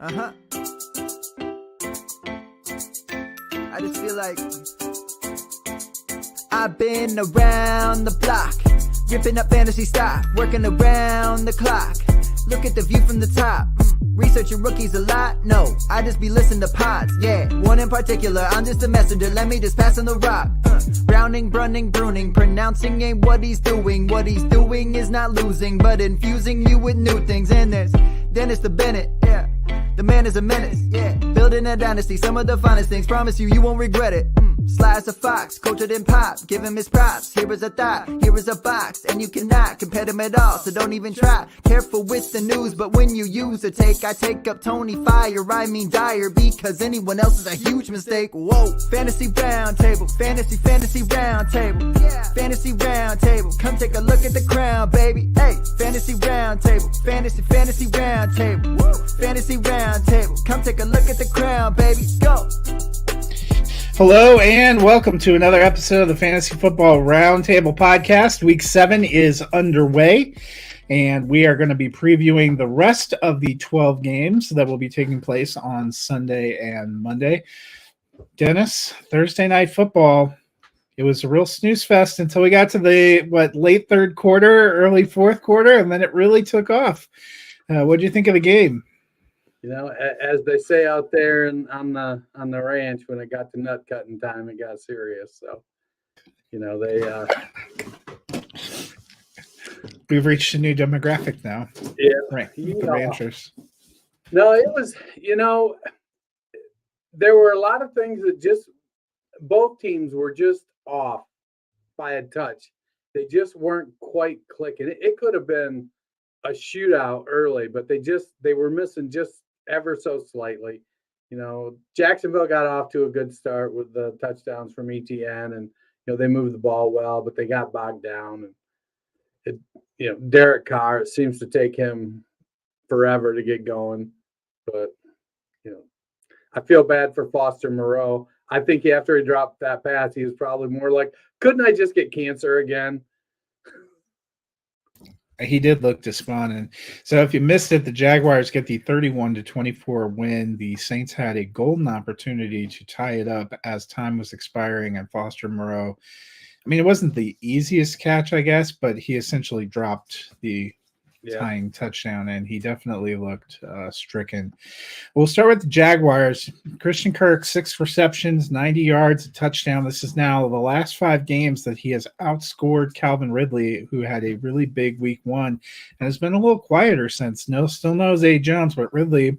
Uh-huh. I just feel like I've been around the block, ripping up fantasy stock, working around the clock. Look at the view from the top. Researching rookies a lot? No, I just be listening to pods. Yeah, one in particular, I'm just a messenger. Let me just pass on the rock. Browning, Brunning, Bruning, pronouncing ain't what he's doing. What he's doing is not losing, but infusing you with new things. And there's Dennis the Bennett, yeah. The man is a menace, yeah. Building a dynasty, some of the finest things. Promise you, you won't regret it. Sly as a fox, cultured in pop. Give him his props. Here is a thought, here is a box. And you cannot compare them at all, so don't even try. Careful with the news, but when you use a take, I take up Tony Fire. I mean Dyer, because anyone else is a huge mistake. Whoa, fantasy round table, fantasy round table. Yeah. Fantasy round table, come take a look at the crown, baby. Hey, fantasy round table, fantasy round table. Woo. Fantasy round table, come take a look at the crown, baby. Go. Hello and welcome to another episode of the Fantasy Football Roundtable Podcast. Week 7 is underway, and we are going to be previewing the rest of the 12 games that will be taking place on Sunday and Monday. Dennis, Thursday Night Football, it was a real snooze fest until we got to the late third quarter, early fourth quarter, and then it really took off. What did you think of the game? You know, as they say out there on the ranch, when it got to nut cutting time, it got serious. So, you know, we've reached a new demographic now. Yeah, right. The ranchers. No, it was. You know, there were a lot of things that just both teams were just off by a touch. They just weren't quite clicking. It could have been a shootout early, but they were missing just ever so slightly. You know, Jacksonville got off to a good start with the touchdowns from ETN, and you know they moved the ball well, but they got bogged down. And Derek Carr, it seems to take him forever to get going. But you know, I feel bad for Foster Moreau. I think after he dropped that pass, he was probably more like, "Couldn't I just get cancer again?" He did look despondent. So if you missed it, the Jaguars get the 31-24 win. The Saints had a golden opportunity to tie it up as time was expiring, and Foster Moreau, I mean, it wasn't the easiest catch, I guess, but he essentially dropped the tying touchdown, and he definitely looked stricken. We'll start with the Jaguars. Christian Kirk, 6 receptions, 90 yards, a touchdown. This is now the last 5 games that he has outscored Calvin Ridley, who had a really big week 1 and has been a little quieter since. Still no Zay Jones, but Ridley,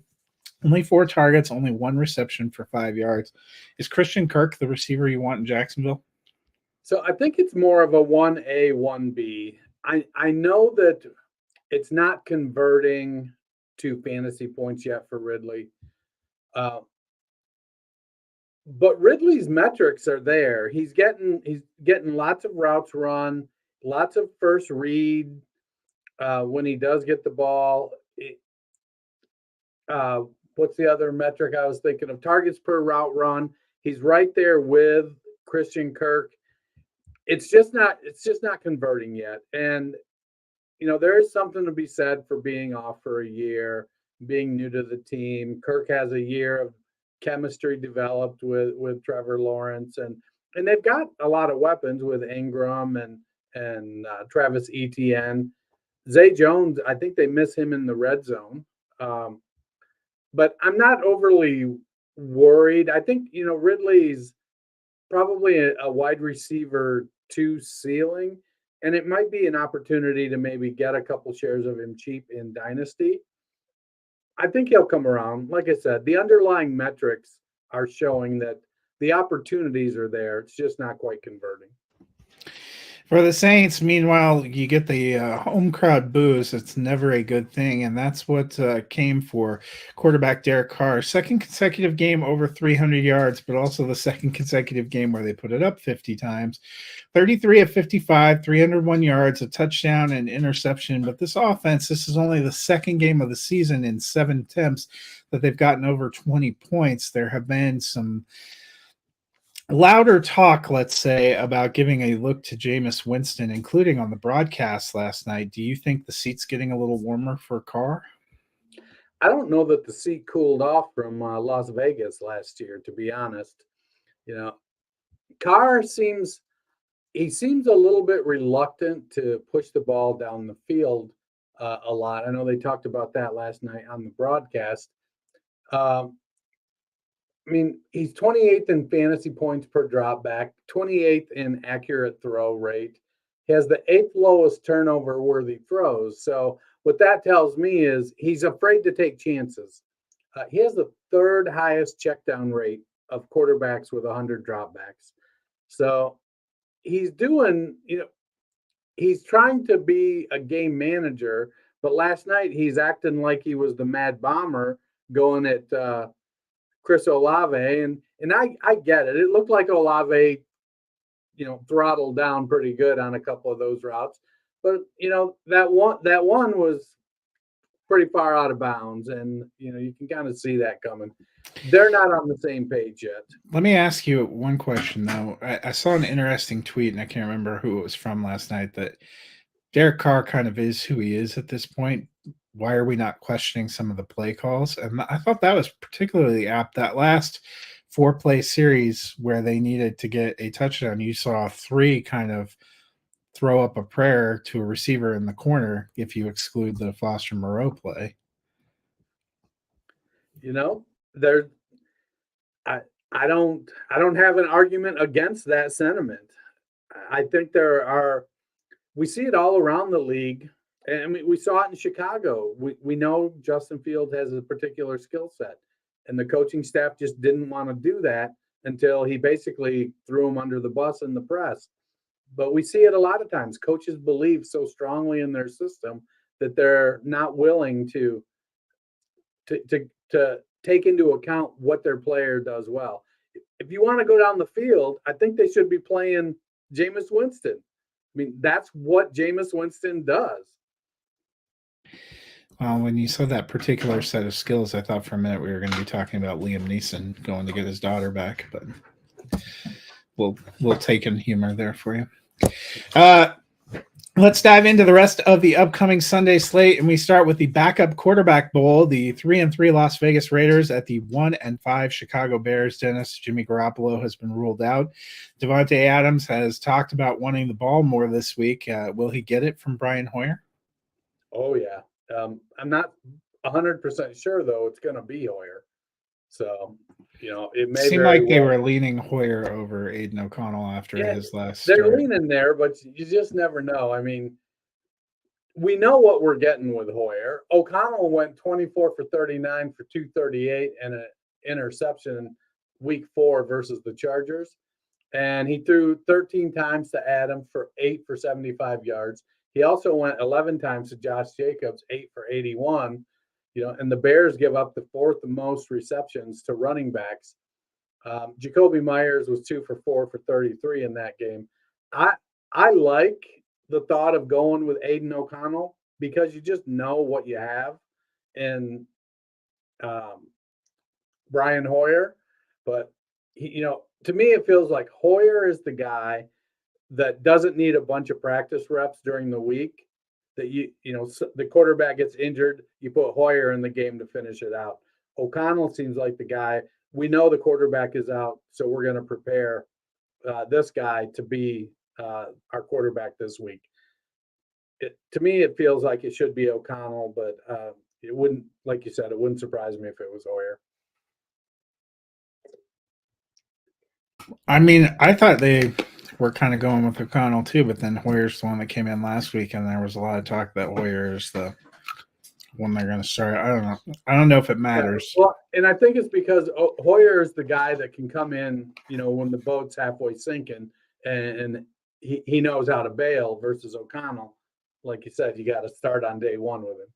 only 4 targets, only 1 reception for 5 yards. Is Christian Kirk the receiver you want in Jacksonville? So I think it's more of a 1A, 1B. I know that it's not converting to fantasy points yet for Ridley. But Ridley's metrics are there. He's getting lots of routes run, lots of first read when he does get the ball. What's the other metric I was thinking of? Targets per route run. He's right there with Christian Kirk. It's just not converting yet. And you know, there is something to be said for being off for a year, being new to the team. Kirk has a year of chemistry developed with Trevor Lawrence, and they've got a lot of weapons with Ingram and Travis Etienne. Zay Jones, I think they miss him in the red zone. But I'm not overly worried. I think, you know, Ridley's probably a wide receiver 2 ceiling. And it might be an opportunity to maybe get a couple shares of him cheap in Dynasty. I think he'll come around. Like I said, the underlying metrics are showing that the opportunities are there. It's just not quite converting. For the Saints, meanwhile, you get the home crowd boos. It's never a good thing, and that's what came for quarterback Derek Carr. Second consecutive game over 300 yards, but also the second consecutive game where they put it up 50 times. 33 of 55, 301 yards, a touchdown, and interception. But this offense, this is only the second game of the season in 7 attempts that they've gotten over 20 points. There have been some louder talk, let's say, about giving a look to Jameis Winston, including on the broadcast last night. Do you think the seat's getting a little warmer for Carr? I don't know that the sea cooled off from Las Vegas last year, to be honest. You know, Carr seems a little bit reluctant to push the ball down the field a lot. I know they talked about that last night on the broadcast. Um, I mean, he's 28th in fantasy points per drop back, 28th in accurate throw rate. He has the eighth lowest turnover worthy throws. So, what that tells me is he's afraid to take chances. He has the third highest check down rate of quarterbacks with 100 dropbacks. So, he's doing, he's trying to be a game manager, but last night he's acting like he was the Mad Bomber going at Chris Olave, and I get it. It looked like Olave, throttled down pretty good on a couple of those routes, but that one was pretty far out of bounds, and you can kind of see that coming. They're not on the same page yet. Let me ask you one question, though. I saw an interesting tweet, and I can't remember who it was from last night, that Derek Carr kind of is who he is at this point. Why are we not questioning some of the play calls? And I thought that was particularly apt. That last 4-play series where they needed to get a touchdown, you saw 3 kind of throw up a prayer to a receiver in the corner if you exclude the Foster Moreau play. There I don't have an argument against that sentiment. I think we see it all around the league. And I mean, we saw it in Chicago. We know Justin Fields has a particular skill set, and the coaching staff just didn't want to do that until he basically threw him under the bus in the press. But we see it a lot of times. Coaches believe so strongly in their system that they're not willing to take into account what their player does well. If you want to go down the field, I think they should be playing Jameis Winston. I mean, that's what Jameis Winston does. Well, when you saw that particular set of skills, I thought for a minute we were going to be talking about Liam Neeson going to get his daughter back, but we'll take in humor there for you. Let's dive into the rest of the upcoming Sunday slate, and we start with the backup quarterback bowl. The 3-3 Las Vegas Raiders at the 1-5 Chicago Bears. Dennis, Jimmy Garoppolo has been ruled out. Devontae Adams has talked about wanting the ball more this week. Will he get it from Brian Hoyer? Oh yeah. I'm not 100% sure though. It's going to be Hoyer. So, it may seem like they were leaning Hoyer over Aiden O'Connell after his last They're start. leaning there, but you just never know. I mean, we know what we're getting with Hoyer. O'Connell went 24 for 39 for 238 and an interception week 4 versus the Chargers. And he threw 13 times to Adam for 8 for 75 yards. He also went 11 times to Josh Jacobs, 8 for 81. And the Bears give up the 4th most receptions to running backs. Jacoby Myers was 2 for 4 for 33 in that game. I like the thought of going with Aiden O'Connell because you just know what you have in Brian Hoyer. But to me, it feels like Hoyer is the guy that doesn't need a bunch of practice reps during the week. That the quarterback gets injured, you put Hoyer in the game to finish it out. O'Connell seems like the guy. We know the quarterback is out, so we're going to prepare this guy to be our quarterback this week. To me, it feels like it should be O'Connell, but it wouldn't, like you said, it wouldn't surprise me if it was Hoyer. I mean, I thought they were kind of going with O'Connell too, but then Hoyer's the one that came in last week, and there was a lot of talk that Hoyer is the one they're going to start. I don't know. I don't know if it matters. Well, and I think it's because Hoyer is the guy that can come in, when the boat's halfway sinking, and he knows how to bail versus O'Connell. Like you said, you got to start on day one with him.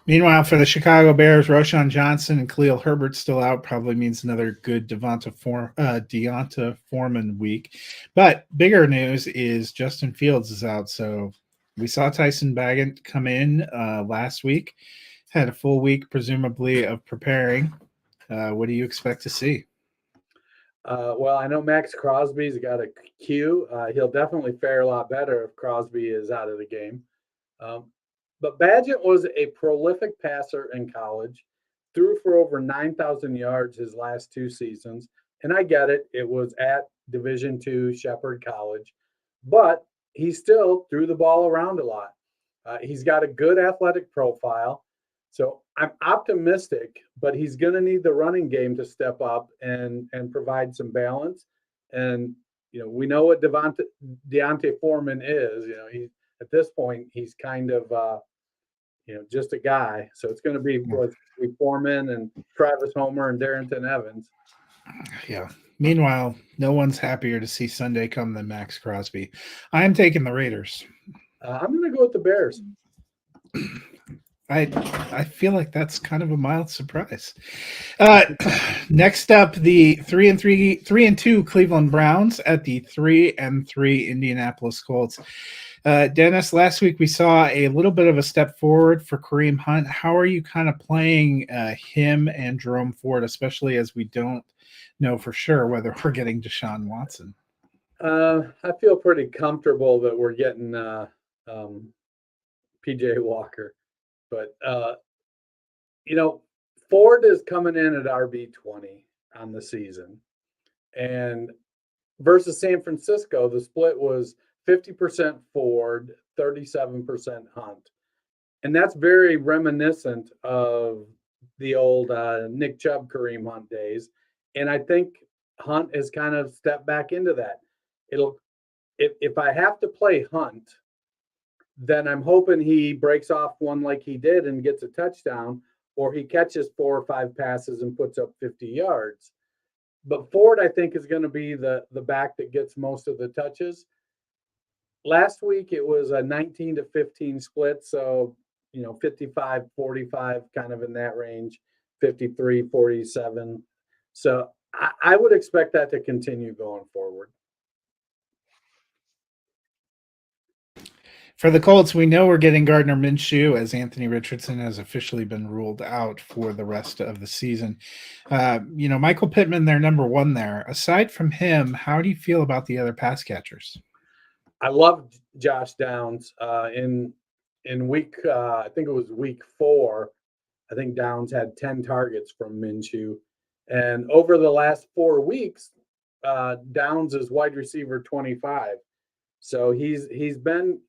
Meanwhile, for the Chicago Bears, Roshan Johnson and Khalil Herbert still out. Probably means another good Deonta Foreman week. But bigger news is Justin Fields is out. So we saw Tyson Bagent come in last week. Had a full week, presumably, of preparing. What do you expect to see? Well, I know Max Crosby's got a Q. He'll definitely fare a lot better if Crosby is out of the game. But Badgett was a prolific passer in college, threw for over 9,000 yards his last 2 seasons. And I get it, it was at Division II Shepherd College, but he still threw the ball around a lot. He's got a good athletic profile. So I'm optimistic, but he's going to need the running game to step up and provide some balance. And we know what Deontay Foreman is. He at this point he's kind of just a guy. So it's going to be Foreman and Travis Homer and Darrington Evans. Yeah. Meanwhile, no one's happier to see Sunday come than Max Crosby. I am taking the Raiders. I'm going to go with the Bears. I feel like that's kind of a mild surprise. Next up, the 3-2 Cleveland Browns at the 3-3 Indianapolis Colts. Dennis, last week we saw a little bit of a step forward for Kareem Hunt. How are you kind of playing him and Jerome Ford, especially as we don't know for sure whether we're getting Deshaun Watson? I feel pretty comfortable that we're getting PJ Walker. But, Ford is coming in at RB20 on the season. And versus San Francisco, the split was 50% Ford, 37% Hunt. And that's very reminiscent of the old Nick Chubb, Kareem Hunt days. And I think Hunt has kind of stepped back into that. If I have to play Hunt, then I'm hoping he breaks off one like he did and gets a touchdown, or he catches 4 or 5 passes and puts up 50 yards. But Ford, I think, is going to be the back that gets most of the touches. Last week, it was a 19-15 split. So, 55-45, kind of in that range, 53-47. So I would expect that to continue going forward. For the Colts, we know we're getting Gardner Minshew as Anthony Richardson has officially been ruled out for the rest of the season. Michael Pittman, their number one there. Aside from him, how do you feel about the other pass catchers? I love Josh Downs. In week, I think it was week 4, I think Downs had 10 targets from Minshew. And over the last 4 weeks, Downs is wide receiver 25. So he's been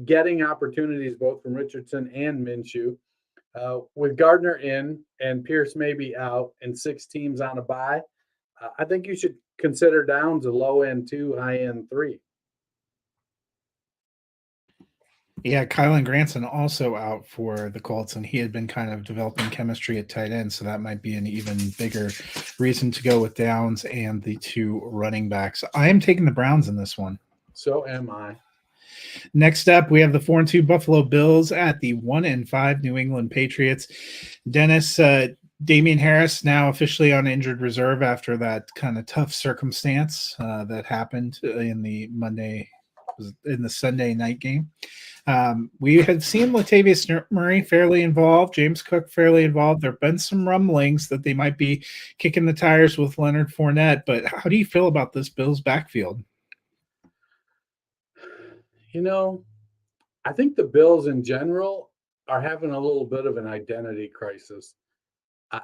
getting opportunities both from Richardson and Minshew. With Gardner in and Pierce maybe out and 6 teams on a bye, I think you should consider Downs a low end 2, high end 3. Yeah, Kylan Granson also out for the Colts, and he had been kind of developing chemistry at tight end, so that might be an even bigger reason to go with Downs and the 2 running backs. I am taking the Browns in this one. So am I. Next up, we have the 4-2 Buffalo Bills at the 1-5 New England Patriots. Dennis, Damian Harris now officially on injured reserve after that kind of tough circumstance that happened in the Sunday night game. We had seen Latavius Murray fairly involved, James Cook fairly involved. There have been some rumblings that they might be kicking the tires with Leonard Fournette, but how do you feel about this Bills backfield? I think the Bills in general are having a little bit of an identity crisis. I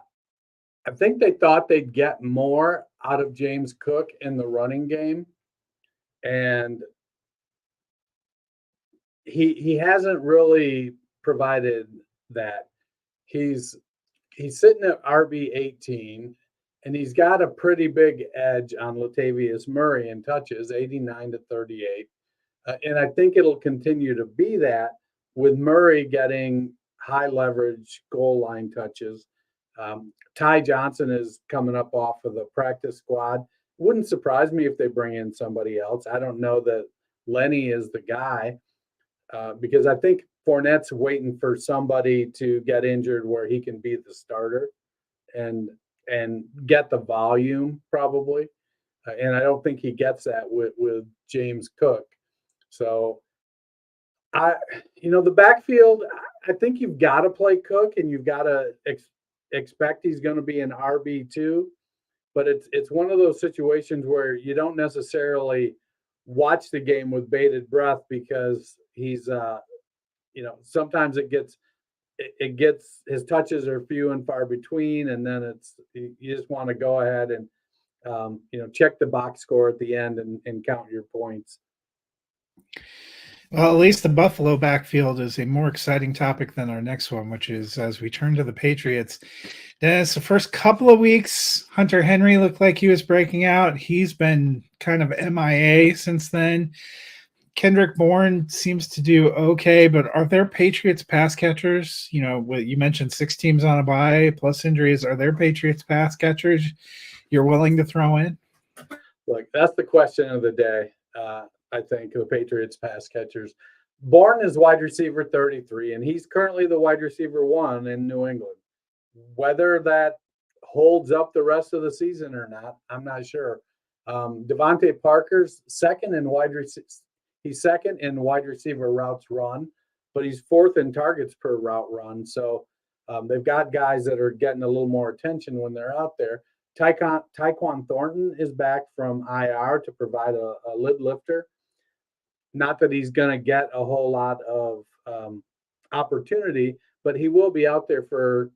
think they thought they'd get more out of James Cook in the running game, and he hasn't really provided that. He's sitting at RB18, and he's got a pretty big edge on Latavius Murray in touches, 89-38. And I think it'll continue to be that with Murray getting high leverage goal line touches. Ty Johnson is coming up off of the practice squad. Wouldn't surprise me if they bring in somebody else. I don't know that Lenny is the guy because I think Fournette's waiting for somebody to get injured where he can be the starter and get the volume probably. And I don't think he gets that with James Cook. So, the backfield, I think you've got to play Cook and you've got to expect he's going to be an RB2. But it's one of those situations where you don't necessarily watch the game with bated breath because he's sometimes it gets his touches are few and far between, and then you just want to go ahead and check the box score at the end and count your points. Well, at least the Buffalo backfield is a more exciting topic than our next one, which is as we turn to the Patriots. Dennis, the first couple of weeks, Hunter Henry looked like he was breaking out. He's been kind of MIA since then. Kendrick Bourne seems to do okay, but are there Patriots pass catchers? You mentioned 6 teams on a bye plus injuries. Are there Patriots pass catchers you're willing to throw in? Look, that's the question of the day. I think the Patriots pass catchers. Bourne is wide receiver 33, and he's currently the wide receiver 1 in New England. Whether that holds up the rest of the season or not, I'm not sure. Devontae Parker's second in wide receiver routes run, but he's 4th in targets per route run. So they've got guys that are getting a little more attention when they're out there. Tyquan Thornton is back from IR to provide a lid lifter. Not that he's going to get a whole lot of opportunity, but he will be out there for,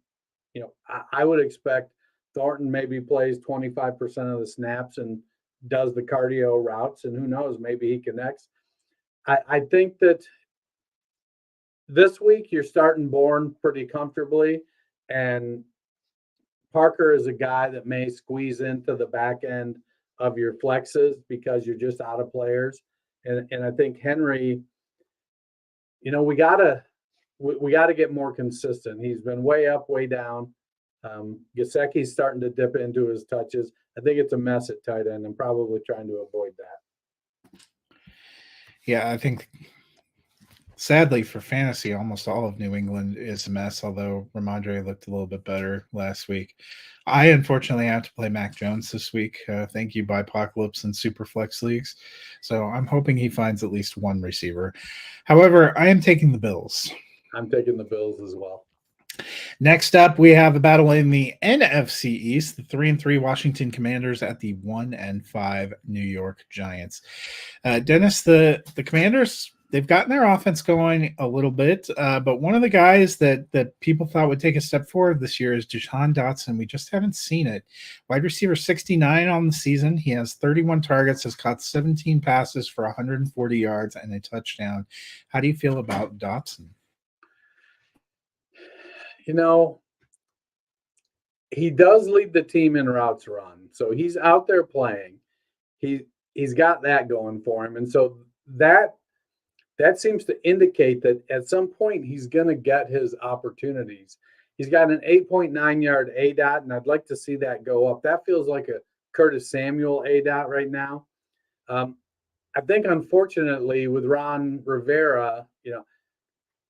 I would expect Thornton maybe plays 25% of the snaps and does the cardio routes, and who knows, maybe he connects. I think that this week you're starting Bourne pretty comfortably, and Parker is a guy that may squeeze into the back end of your flexes because you're just out of players. And I think Henry, we gotta get more consistent. He's been way up, way down. Gesicki's starting to dip into his touches. I think it's a mess at tight end. I'm probably trying to avoid that. Yeah, I think sadly for fantasy, almost all of New England is a mess, although Ramondre looked a little bit better last week. I unfortunately have to play Mac Jones this week. Thank you, Bipocalypse and Superflex leagues. So I'm hoping he finds at least one receiver. However, I am taking the Bills. I'm taking the Bills as well. Next up, we have a battle in the NFC East, the 3-3 Washington Commanders at the 1-5 New York Giants. Dennis, the Commanders, they've gotten their offense going a little bit, but one of the guys that people thought would take a step forward this year is Deshaun Dotson. We just haven't seen it. Wide receiver 69 on the season. He has 31 targets, has caught 17 passes for 140 yards and a touchdown. How do you feel about Dotson? He does lead the team in routes run. So he's out there playing. He's got that going for him. And so that seems to indicate that at some point he's going to get his opportunities. He's got an 8.9 yard ADOT, and I'd like to see that go up. That feels like a Curtis Samuel ADOT right now. I think, unfortunately, with Ron Rivera,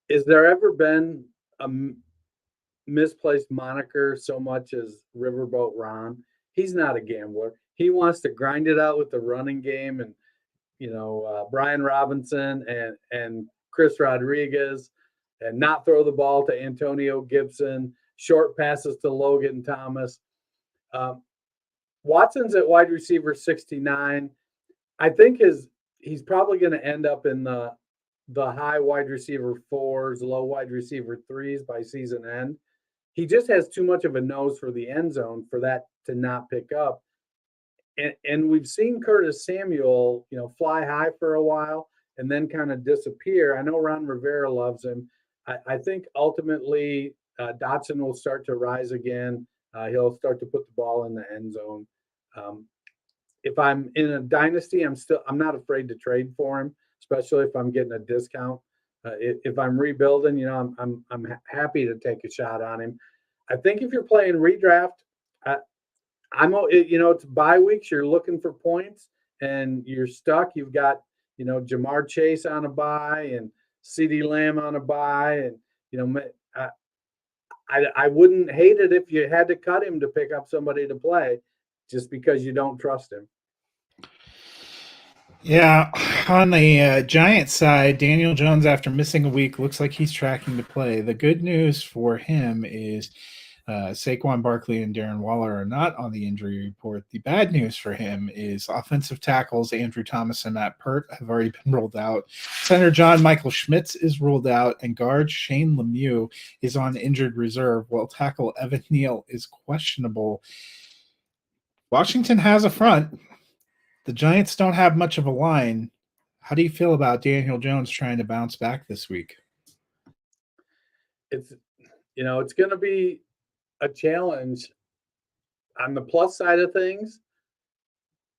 has there ever been a misplaced moniker so much as Riverboat Ron? He's not a gambler. He wants to grind it out with the running game, and Brian Robinson and Chris Rodriguez, and not throw the ball to Antonio Gibson, short passes to Logan Thomas. Watson's at wide receiver 69. I think he's probably going to end up in the high wide receiver 4s, low wide receiver 3s by season end. He just has too much of a nose for the end zone for that to not pick up. And we've seen Curtis Samuel, fly high for a while and then kind of disappear. I know Ron Rivera loves him. I think ultimately Dotson will start to rise again. He'll start to put the ball in the end zone. If I'm in a dynasty, I'm not afraid to trade for him, especially if I'm getting a discount. If I'm rebuilding, I'm happy to take a shot on him. I think if you're playing redraft, it's bye weeks. You're looking for points, and you're stuck. You've got Jamar Chase on a bye and CeeDee Lamb on a bye, and I wouldn't hate it if you had to cut him to pick up somebody to play, just because you don't trust him. Yeah, on the Giants side, Daniel Jones, after missing a week, looks like he's tracking to play. The good news for him is Saquon Barkley and Darren Waller are not on the injury report. The bad news for him is offensive tackles Andrew Thomas and Matt Pert have already been ruled out. Center John Michael Schmitz is ruled out, and guard Shane Lemieux is on injured reserve, while tackle Evan Neal is questionable. Washington has a front. The Giants don't have much of a line. How do you feel about Daniel Jones trying to bounce back this week? It's going to be a challenge. On the plus side of things,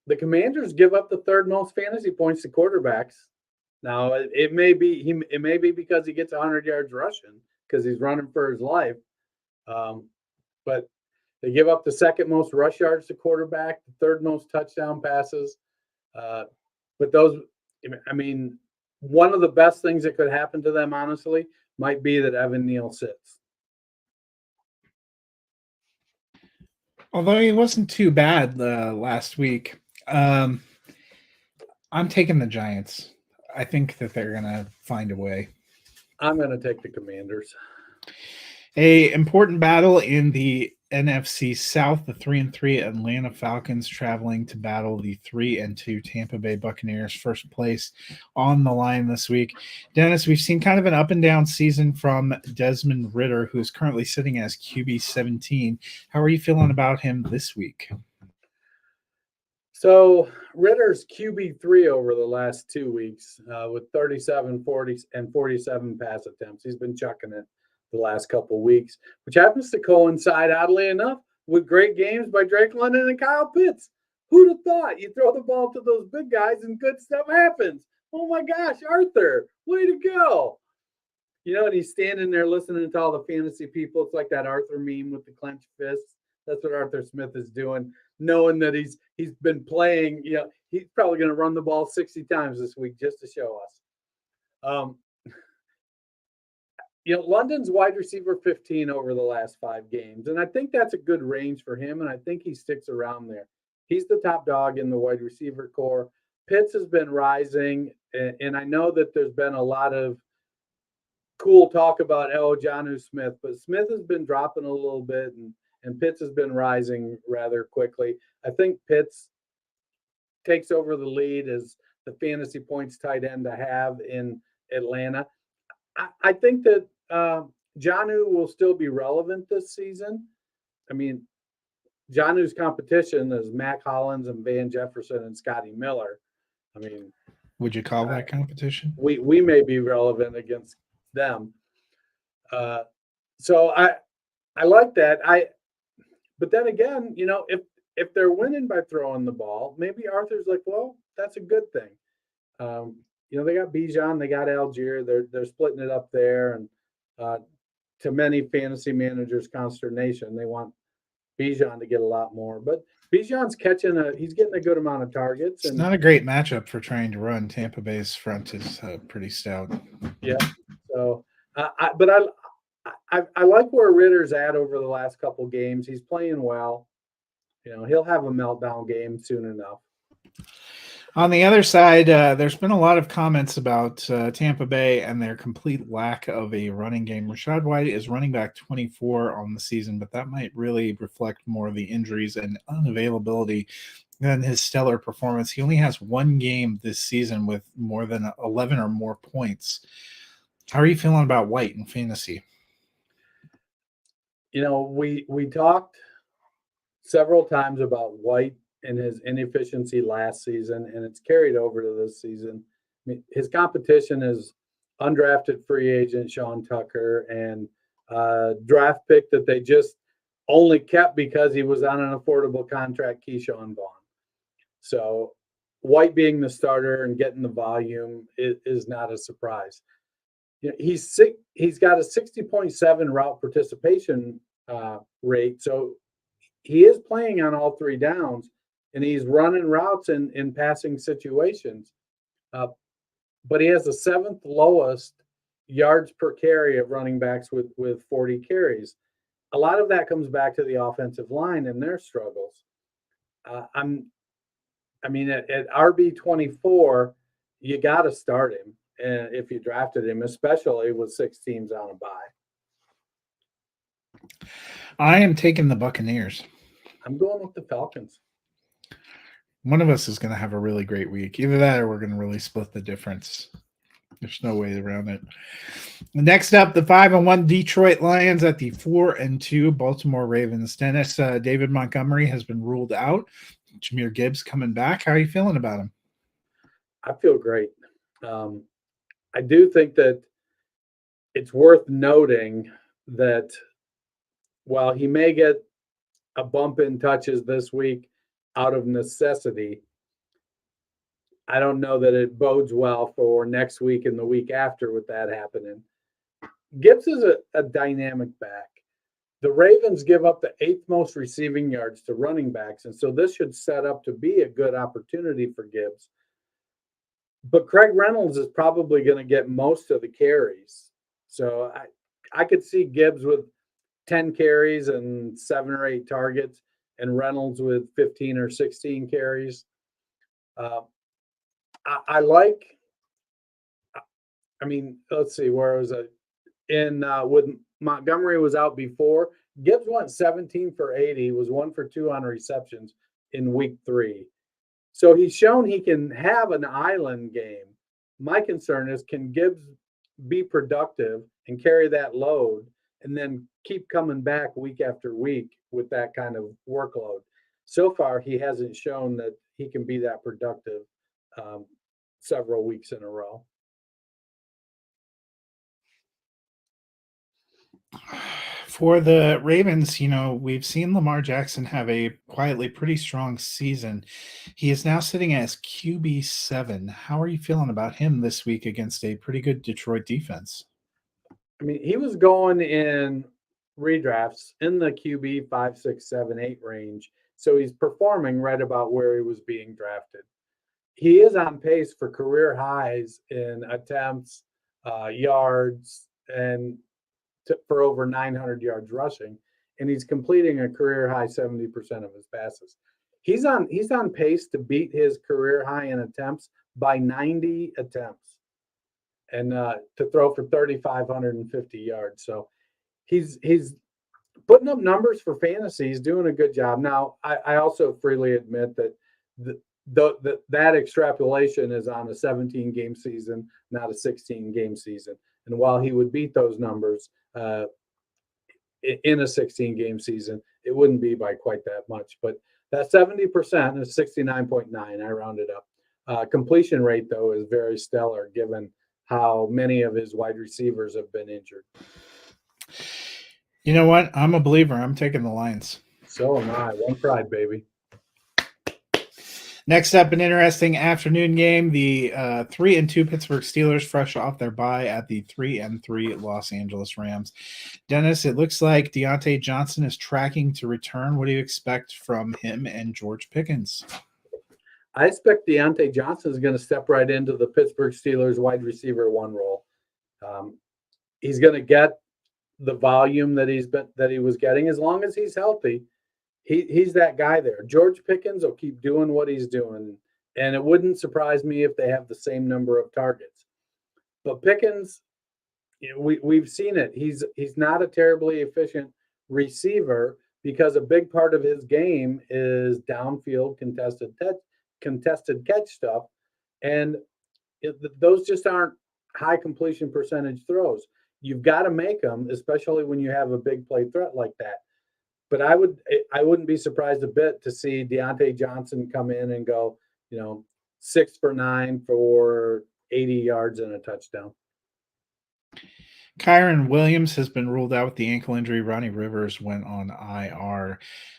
the Commanders give up the third most fantasy points to quarterbacks. Now it may be because he gets 100 yards rushing because he's running for his life, but they give up the second most rush yards to quarterback, the third most touchdown passes. But those, I mean, one of the best things that could happen to them, honestly, might be that Evan Neal sits. Although he wasn't too bad last week, I'm taking the Giants. I think that they're going to find a way. I'm going to take the Commanders. A important battle in the NFC South, the 3-3 Atlanta Falcons traveling to battle the 3-2 Tampa Bay Buccaneers, first place on the line this week. Dennis, we've seen kind of an up and down season from Desmond Ridder, who is currently sitting as QB 17. How are you feeling about him this week? So Ritter's QB3 over the last 2 weeks with 37, 40, and 47 pass attempts. He's been chucking it the last couple of weeks, which happens to coincide, oddly enough, with great games by Drake London and Kyle Pitts. Who'd have thought? You throw the ball to those big guys and good stuff happens. Oh my gosh, Arthur, way to go. And he's standing there listening to all the fantasy people. It's like that Arthur meme with the clenched fists. That's what Arthur Smith is doing, knowing that he's been playing. He's probably going to run the ball 60 times this week just to show us. London's wide receiver 15 over the last 5 games, and I think that's a good range for him, and I think he sticks around there. He's the top dog in the wide receiver core. Pitts has been rising, and I know that there's been a lot of cool talk about Jonnu Smith, but Smith has been dropping a little bit, and Pitts has been rising rather quickly. I think Pitts takes over the lead as the fantasy points tight end to have in Atlanta. I think that Jonnu will still be relevant this season. I mean, Jonnu's competition is Mac Hollins and Van Jefferson and Scotty Miller. I mean, would you call that competition? We may be relevant against them. So I like that. But then again, if they're winning by throwing the ball, maybe Arthur's like, well, that's a good thing. They got Bijan, they got Algier. They're splitting it up there, and to many fantasy managers' consternation, they want Bijan to get a lot more. But Bijan's he's getting a good amount of targets. It's not a great matchup for trying to run. Tampa Bay's front is pretty stout. Yeah. So, I like where Ritter's at over the last couple games. He's playing well. He'll have a meltdown game soon enough. On the other side, there's been a lot of comments about Tampa Bay and their complete lack of a running game. Rachaad White is running back 24 on the season, but that might really reflect more of the injuries and unavailability than his stellar performance. He only has 1 game this season with more than 11 or more points. How are you feeling about White in fantasy? We talked several times about White and his inefficiency last season, and it's carried over to this season. I mean, his competition is undrafted free agent Sean Tucker and draft pick that they just only kept because he was on an affordable contract, Keyshawn Vaughn. So White being the starter and getting the volume is not a surprise. He's got a 60.7 route participation rate, so he is playing on all 3 downs. And he's running routes in passing situations. But he has the 7th lowest yards per carry of running backs with 40 carries. A lot of that comes back to the offensive line and their struggles. At RB24, you got to start him if you drafted him, especially with 6 teams on a bye. I am taking the Buccaneers. I'm going with the Falcons. One of us is going to have a really great week. Either that or we're going to really split the difference. There's no way around it. Next up, the 5-1 Detroit Lions at the 4-2 Baltimore Ravens. Dennis, David Montgomery has been ruled out. Jahmyr Gibbs coming back. How are you feeling about him? I feel great. I do think that it's worth noting that while he may get a bump in touches this week out of necessity, I don't know that it bodes well for next week and the week after with that happening. Gibbs is a dynamic back. The Ravens give up the 8th most receiving yards to running backs, and so this should set up to be a good opportunity for Gibbs. But Craig Reynolds is probably going to get most of the carries. So I could see Gibbs with 10 carries and 7 or 8 targets, and Reynolds with 15 or 16 carries. Let's see, where was it? With Montgomery was out before, Gibbs went 17 for 80, was 1 for 2 on receptions in week 3. So he's shown he can have an island game. My concern is, can Gibbs be productive and carry that load and then keep coming back week after week with that kind of workload? So far, he hasn't shown that he can be that productive several weeks in a row. For the Ravens, we've seen Lamar Jackson have a quietly pretty strong season. He is now sitting as QB7. How are you feeling about him this week against a pretty good Detroit defense? I mean, he was going in redrafts in the QB 5, 6, 7, 8 range. So he's performing right about where he was being drafted. He is on pace for career highs in attempts, yards, and for over 900 yards rushing, and he's completing a career high 70% of his passes. He's on pace to beat his career high in attempts by 90 attempts, and to throw for 3,550 yards. So he's putting up numbers for fantasy. He's doing a good job. Now, I also freely admit that that extrapolation is on a 17-game season, not a 16-game season. And while he would beat those numbers in a 16-game season, it wouldn't be by quite that much. But that 70% is 69.9. I rounded up. Completion rate, though, is very stellar given how many of his wide receivers have been injured. You know what? I'm a believer. I'm taking the Lions. So am I. One pride, baby. Next up, an interesting afternoon game. The 3-2 Pittsburgh Steelers fresh off their bye at the 3-3 Los Angeles Rams. Dennis, it looks like Deontay Johnson is tracking to return. What do you expect from him and George Pickens? I expect Deontay Johnson is going to step right into the Pittsburgh Steelers wide receiver 1 role. He's going to get the volume that he was getting as long as he's healthy. He's that guy there. George Pickens will keep doing what he's doing, and it wouldn't surprise me if they have the same number of targets. But Pickens, we've seen it. He's not a terribly efficient receiver because a big part of his game is downfield contested catch stuff, and those just aren't high completion percentage throws. You've got to make them, especially when you have a big play threat like that. But I wouldn't be surprised a bit to see Deontay Johnson come in and go, 6 for 9 for 80 yards and a touchdown. Kyren Williams has been ruled out with the ankle injury. Ronnie Rivers went on IR. A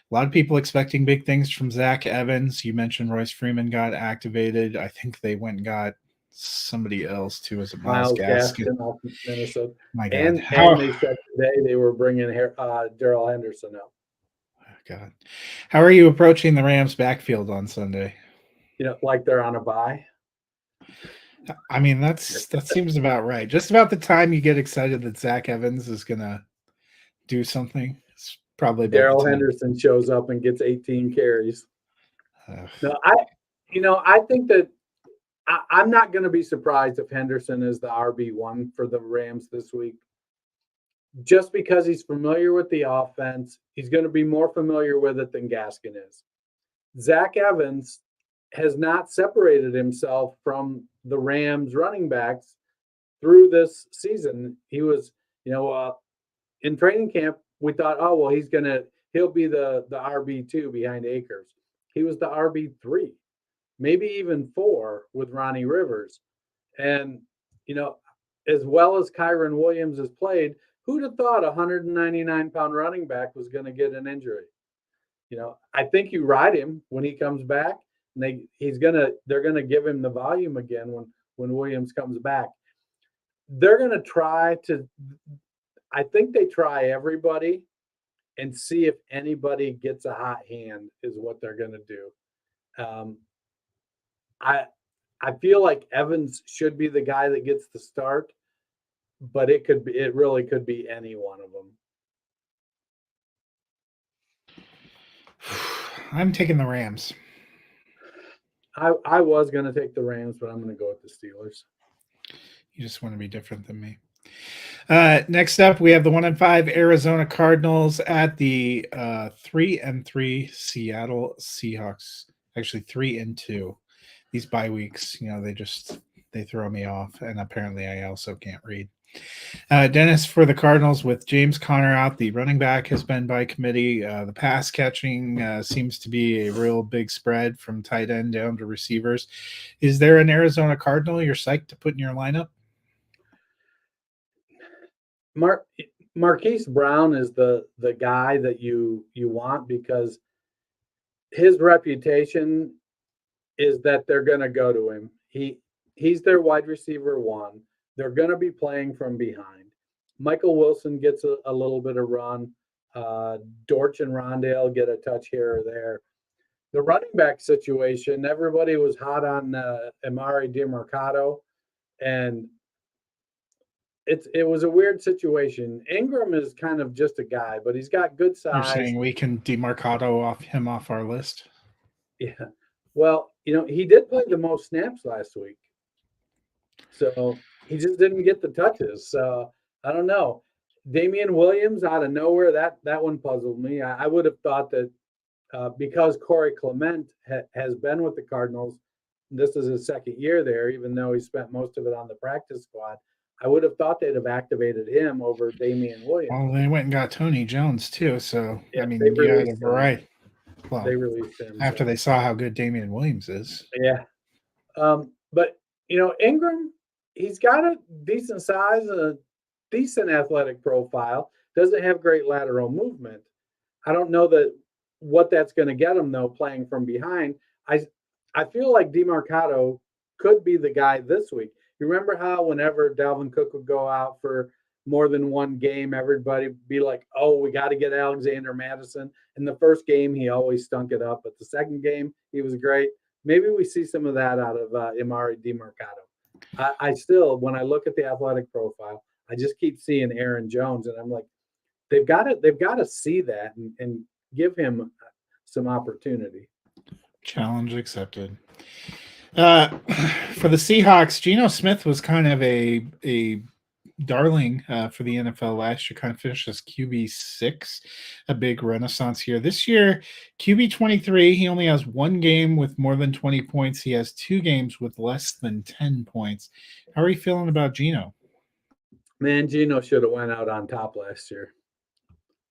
lot of people expecting big things from Zach Evans. You mentioned Royce Freeman got activated. I think they went and got somebody else too. As a Myles Gaskin off Minnesota. My God. And they said today they were bringing Darrell Henderson up. God. How are you approaching the Rams backfield on Sunday? Like they're on a bye. I mean, that seems about right. Just about the time you get excited that Zach Evans is going to do something. It's probably Darrell Henderson shows up and gets 18 carries. No, I think that I'm not going to be surprised if Henderson is the RB1 for the Rams this week. just because he's familiar with the offense, he's going to be more familiar with it than Gaskin is. Zach Evans has not separated himself from the Rams running backs through this season. He was, in training camp, we thought, oh, well, he'll be the RB2 behind Akers. He was the RB3, maybe even 4 with Ronnie Rivers. And, as well as Kyron Williams has played, who'd have thought a 199-pound running back was going to get an injury? I think you ride him when he comes back, and they're gonna give him the volume again when Williams comes back. They're gonna try to. I think they try everybody and see if anybody gets a hot hand is what they're gonna do. I feel like Evans should be the guy that gets the start, but it really could be any one of them. I'm taking the Rams. I was going to take the Rams, but I'm going to go with the Steelers. You just want to be different than me. Next up, we have the 1-5 Arizona Cardinals at the 3-3 Seattle Seahawks. Actually, 3-2. These bye weeks, they throw me off, and apparently I also can't read. Dennis, for the Cardinals, with James Conner out, the running back has been by committee. The pass catching seems to be a real big spread from tight end down to receivers. Is there an Arizona Cardinal you're psyched to put in your lineup? Marquise Brown is the guy that you want, because his reputation is that they're going to go to him. He's their wide receiver 1. They're going to be playing from behind. Michael Wilson gets a little bit of run. Dortch and Rondale get a touch here or there. The running back situation, everybody was hot on Emari Demercado, and it was a weird situation. Ingram is kind of just a guy, but he's got good size. You're saying we can Demercado him off our list? Yeah. Well, he did play the most snaps last week. So he just didn't get the touches. So I don't know. Damian Williams out of nowhere, that one puzzled me. I would have thought that because Corey Clement has been with the Cardinals, this is his second year there, even though he spent most of it on the practice squad, I would have thought they'd have activated him over Damian Williams. Well, they went and got Tony Jones too. So, Yeah, you had a variety. Well, they released him after they saw how good Damian Williams is. Yeah. But, Ingram, he's got a decent size, a decent athletic profile, doesn't have great lateral movement. I don't know what that's going to get him, though, playing from behind. I feel like Demercado could be the guy this week. You remember how whenever Dalvin Cook would go out for more than one game, everybody be like, oh, we got to get Alexander Mattison. In the first game, he always stunk it up, but the second game, he was great. Maybe we see some of that out of Emari Demercado. I still, when I look at the athletic profile, I just keep seeing Aaron Jones, and I'm like, they've got to see that and give him some opportunity. Challenge accepted. For the Seahawks, Geno Smith was kind of a darling for the NFL last year, kind of finished as QB6, a big renaissance here. This year, QB 23, he only has one game with more than 20 points. He has 2 games with less than 10 points. How are you feeling about Geno? Man, Geno should have went out on top last year.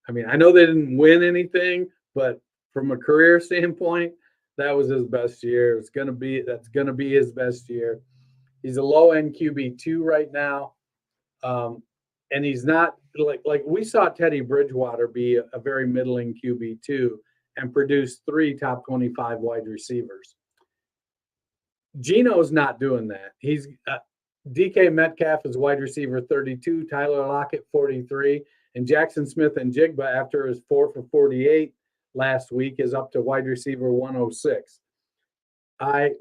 I mean, I know they didn't win anything, but from a career standpoint, that was his best year. That's going to be his best year. He's a low-end QB2 right now. And he's not like we saw Teddy Bridgewater be a very middling QB2 and produce 3 top 25 wide receivers. Geno's not doing that. He's DK Metcalf is wide receiver 32, Tyler Lockett 43, and Jackson Smith and Jigba, after his 4 for 48 last week, is up to wide receiver 106. I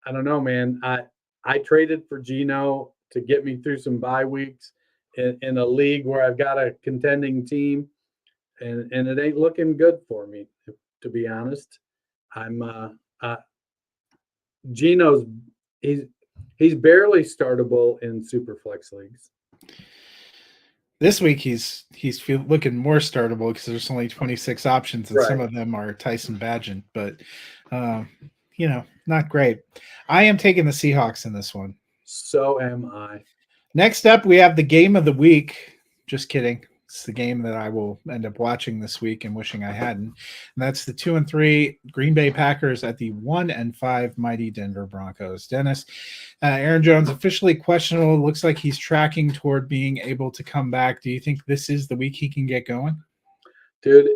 don't know, man. I traded for Geno to get me through some bye weeks in a league where I've got a contending team, and it ain't looking good for me, to be honest. Geno's he's barely startable in Superflex leagues. This week he's looking more startable because there's only 26 options, and some Right. of them are Tyson Bagent, but not great. I am taking the Seahawks in this one. So am I. Next up, we have the game of the week. Just kidding. It's the game that I will end up watching this week and wishing I hadn't. And that's the 2-3 Green Bay Packers at the 1-5 mighty Denver Broncos. Dennis, Aaron Jones officially questionable. Looks like he's tracking toward being able to come back. Do you think this is the week he can get going? Dude,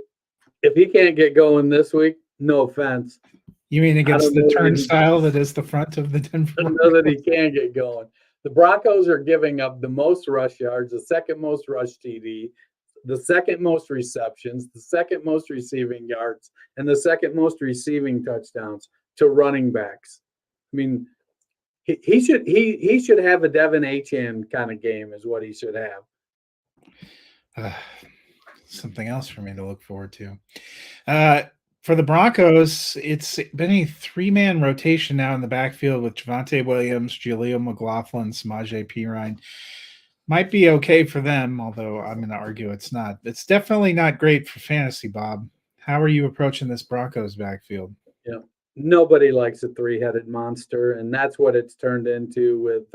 if he can't get going this week, no offense. You mean against the turnstile that is the front of the Denver Broncos? I know that he can get going. The Broncos are giving up the most rush yards, the second most rush TD, the second most receptions, the second most receiving yards, and the second most receiving touchdowns to running backs. I mean, he should have a Devin Achane kind of game is what he should have. Something else for me to look forward to. For the Broncos, it's been a 3-man rotation now in the backfield with Javonte Williams, Jaleel McLaughlin, Samaje Perine. Might be okay for them, although I'm going to argue it's not. It's definitely not great for fantasy, Bob. How are you approaching this Broncos backfield? Yeah, nobody likes a 3-headed monster, and that's what it's turned into with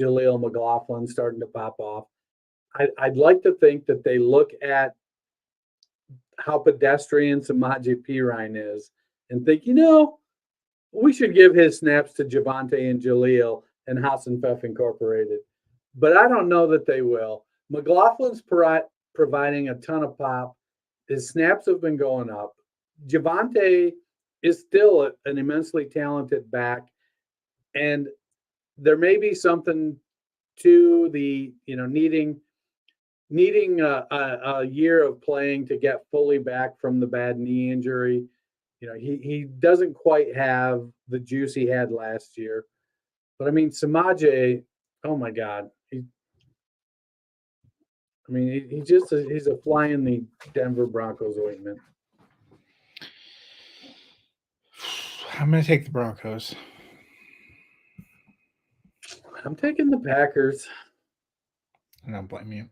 Jaleel McLaughlin starting to pop off. I'd like to think that they look at how pedestrian Samaje Perine is and think, we should give his snaps to Javonte and Jaleel and Hassan Feff Incorporated. But I don't know that they will. McLaughlin's providing a ton of pop. His snaps have been going up. Javonte is still an immensely talented back. And there may be something to the, needing a year of playing to get fully back from the bad knee injury. He doesn't quite have the juice he had last year. But I mean, Samaje, oh my God. He's a fly in the Denver Broncos ointment. I'm going to take the Broncos. I'm taking the Packers. I don't blame you.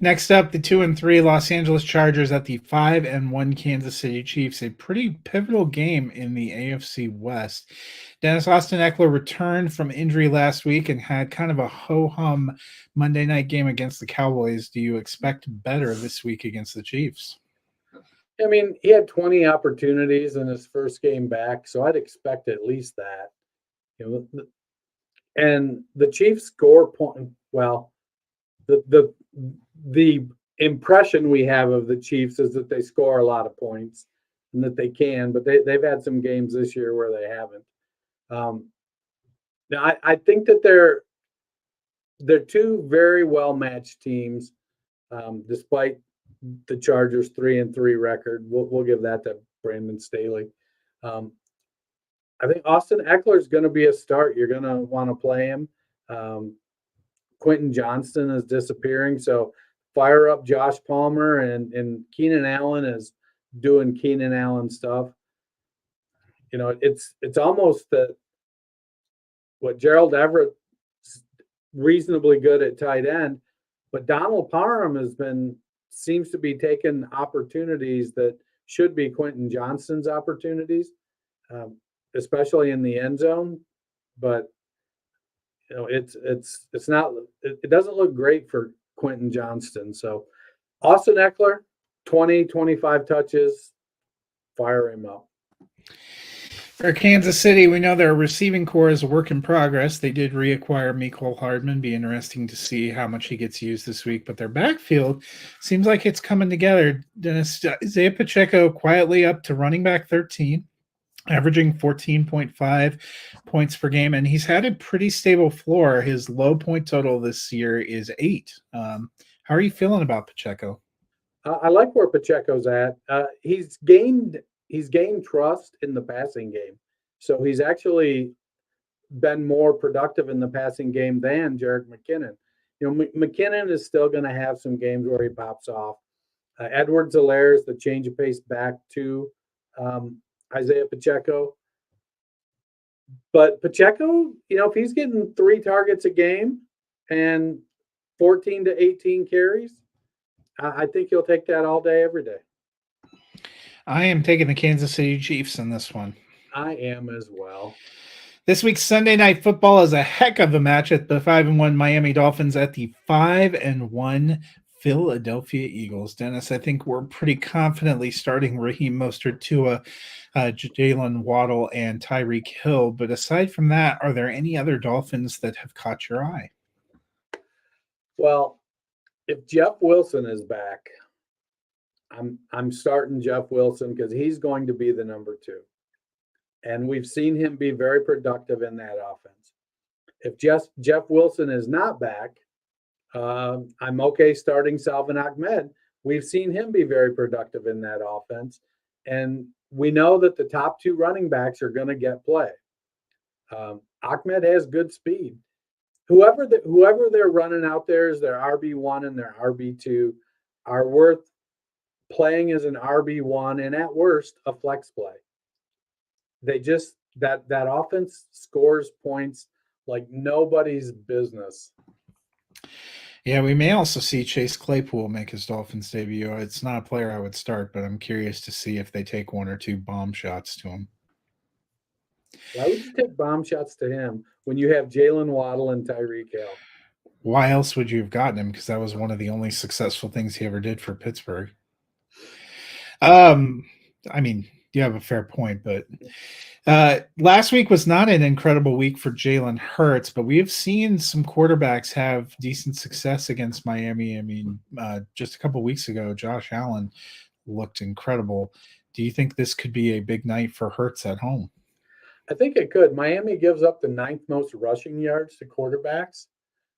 Next up, the 2-3 Los Angeles Chargers at the 5-1 Kansas City Chiefs. A pretty pivotal game in the AFC West. Dennis, Austin Eckler returned from injury last week and had kind of a ho-hum Monday night game against the Cowboys. Do you expect better this week against the Chiefs? I mean, he had 20 opportunities in his first game back, so I'd expect at least that. And the Chiefs score point. Well, the impression we have of the Chiefs is that they score a lot of points and that they can, but they've had some games this year where they haven't. Now I think that they're two very well matched teams, despite the Chargers 3-3 record. We'll give that to Brandon Staley. I think Austin Eckler is going to be a start. You're going to want to play him. Quentin Johnston is disappearing, so fire up Josh Palmer, and Keenan Allen is doing Keenan Allen stuff. It's almost that what Gerald Everett's reasonably good at tight end, but Donald Parham seems to be taking opportunities that should be Quentin Johnston's opportunities, especially in the end zone. But it's not. It doesn't look great for Quentin Johnston. So Austin Eckler, 20, 25 touches, fire him up. For Kansas City, we know their receiving core is a work in progress. They did reacquire Mecole Hardman. Be interesting to see how much he gets used this week. But their backfield seems like it's coming together. Dennis, Isaiah Pacheco quietly up to running back 13, averaging 14.5 points per game. And he's had a pretty stable floor. His low point total this year is 8. How are you feeling about Pacheco? I like where Pacheco's at. He's gained trust in the passing game. So he's actually been more productive in the passing game than Jerick McKinnon. McKinnon is still going to have some games where he pops off. Edwards-Helaire is the change of pace back to Isaiah Pacheco. But Pacheco, if he's getting 3 targets a game and 14 to 18 carries, I think he'll take that all day, every day. I am taking the Kansas City Chiefs in this one. I am as well. This week's Sunday Night Football is a heck of a match at the 5-1 Miami Dolphins at the 5-1 Philadelphia Eagles. Dennis, I think we're pretty confidently starting Raheem Mostert, Tua, Jalen Waddle, and Tyreek Hill. But aside from that, are there any other Dolphins that have caught your eye? Well, if Jeff Wilson is back, I'm starting Jeff Wilson because he's going to be the number 2. And we've seen him be very productive in that offense. If Jeff Wilson is not back, I'm okay starting Salvon Ahmed. We've seen him be very productive in that offense. And we know that the top 2 running backs are going to get play. Ahmed has good speed. Whoever they're running out there is their RB1 and their RB2 are worth playing as an RB1 and at worst a flex play. They just that offense scores points like nobody's business. Yeah, we may also see Chase Claypool make his Dolphins debut. It's not a player I would start, but I'm curious to see if they take 1 or 2 bomb shots to him. Why would you take bomb shots to him when you have Jalen Waddle and Tyreek Hill? Why else would you have gotten him? Because that was one of the only successful things he ever did for Pittsburgh. I mean, you have a fair point, but last week was not an incredible week for Jalen Hurts, but we have seen some quarterbacks have decent success against Miami. I mean, just a couple weeks ago, Josh Allen looked incredible. Do you think this could be a big night for Hurts at home? I think it could. Miami gives up the 9th most rushing yards to quarterbacks.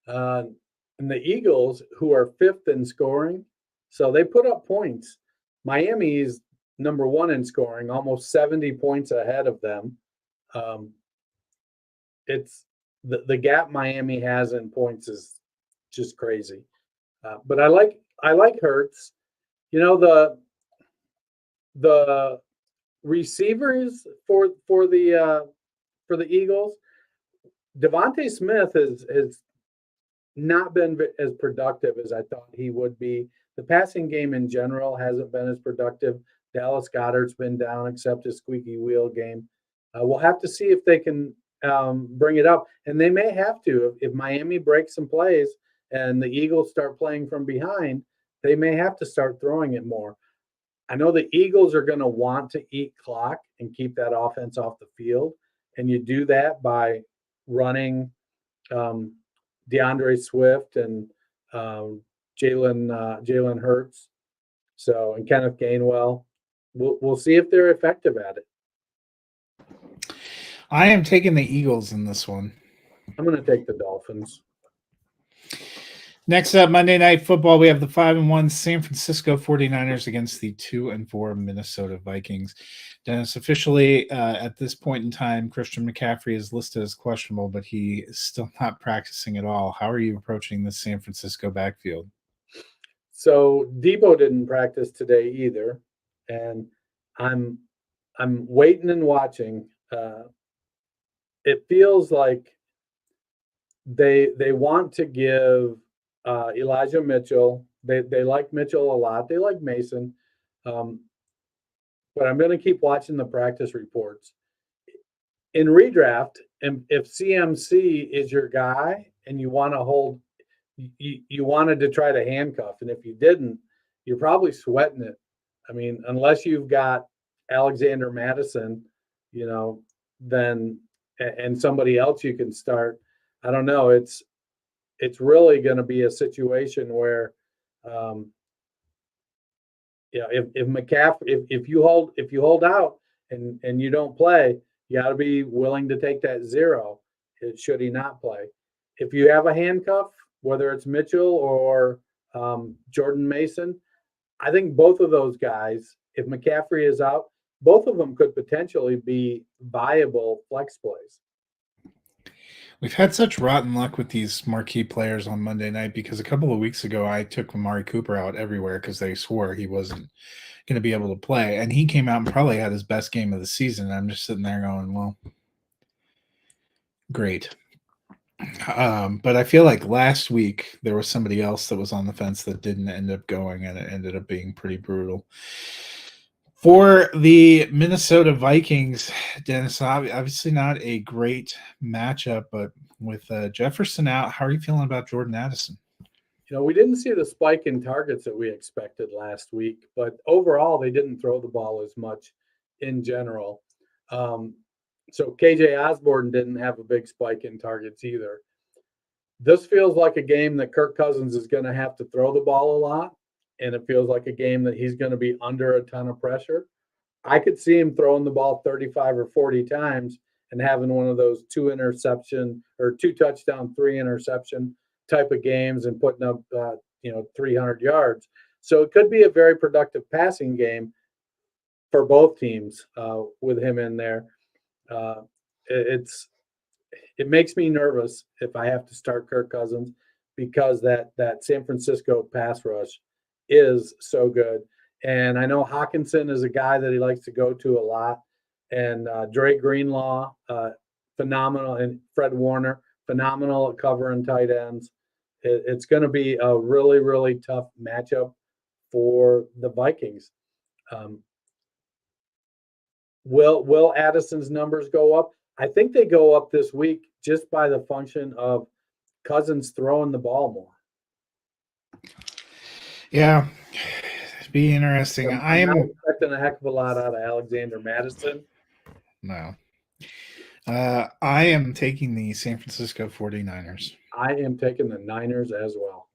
And the Eagles, who are 5th in scoring, so they put up points. Miami's number 1 in scoring, almost 70 points ahead of them. It's the gap Miami has in points is just crazy. But I like Hurts. You know, the receivers for the Eagles, Devontae Smith has not been as productive as I thought he would be. The passing game in general hasn't been as productive. Dallas Goedert's been down, except his squeaky wheel game. We'll have to see if they can bring it up, and they may have to. If Miami breaks some plays and the Eagles start playing from behind, they may have to start throwing it more. I know the Eagles are going to want to eat clock and keep that offense off the field, and you do that by running DeAndre Swift and Jalen Hurts, and Kenneth Gainwell. We'll see if they're effective at it. I am taking the Eagles in this one. I'm going to take the Dolphins. Next up, Monday Night Football, we have the 5-1 San Francisco 49ers against the 2-4 Minnesota Vikings. Dennis, officially at this point in time, Christian McCaffrey is listed as questionable, but he is still not practicing at all. How are you approaching the San Francisco backfield? So Debo didn't practice today either, and I'm waiting and watching. It feels like they want to give Elijah Mitchell. They like Mitchell a lot. They like Mason, but I'm going to keep watching the practice reports. In redraft, and if CMC is your guy and you want to hold, you wanted to try to handcuff, and if you didn't, you're probably sweating it. I mean, unless you've got Alexander Madison, then and somebody else you can start. I don't know. It's really going to be a situation where, if McCaffrey, if you hold out and you don't play, you got to be willing to take that 0. Should he not play? If you have a handcuff, whether it's Mitchell or Jordan Mason, I think both of those guys, if McCaffrey is out, both of them could potentially be viable flex plays. We've had such rotten luck with these marquee players on Monday night because a couple of weeks ago I took Amari Cooper out everywhere because they swore he wasn't going to be able to play. And he came out and probably had his best game of the season. I'm just sitting there going, well, great. But I feel like last week there was somebody else that was on the fence that didn't end up going, and it ended up being pretty brutal. For the Minnesota Vikings, Dennis, obviously not a great matchup, but with Jefferson out, how are you feeling about Jordan Addison? We didn't see the spike in targets that we expected last week, but overall, they didn't throw the ball as much in general. So KJ Osborne didn't have a big spike in targets either. This feels like a game that Kirk Cousins is going to have to throw the ball a lot, and it feels like a game that he's going to be under a ton of pressure. I could see him throwing the ball 35 or 40 times and having one of those 2 touchdown, 3 interception type of games and putting up 300 yards. So it could be a very productive passing game for both teams with him in there. It makes me nervous if I have to start Kirk Cousins because that San Francisco pass rush is so good. And I know Hawkinson is a guy that he likes to go to a lot. And Dre Greenlaw, phenomenal. And Fred Warner, phenomenal at covering tight ends. It's going to be a really, really tough matchup for the Vikings. Will Addison's numbers go up? I think they go up this week just by the function of Cousins throwing the ball more. Yeah, it'd be interesting. I'm not expecting a heck of a lot out of Alexander Mattison. No. I am taking the San Francisco 49ers. I am taking the Niners as well.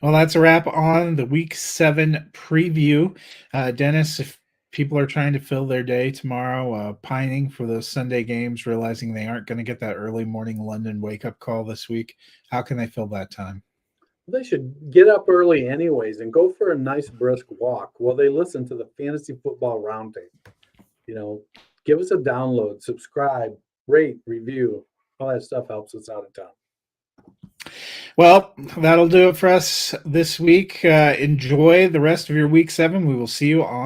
Well, that's a wrap on the Week 7 preview. Dennis, if people are trying to fill their day tomorrow, pining for those Sunday games, realizing they aren't going to get that early morning London wake-up call this week, how can they fill that time? They should get up early anyways and go for a nice brisk walk while they listen to the Fantasy Football Roundtable. Give us a download, subscribe, rate, review. All that stuff helps us out a ton. Well, that'll do it for us this week. Enjoy the rest of your Week 7. We will see you on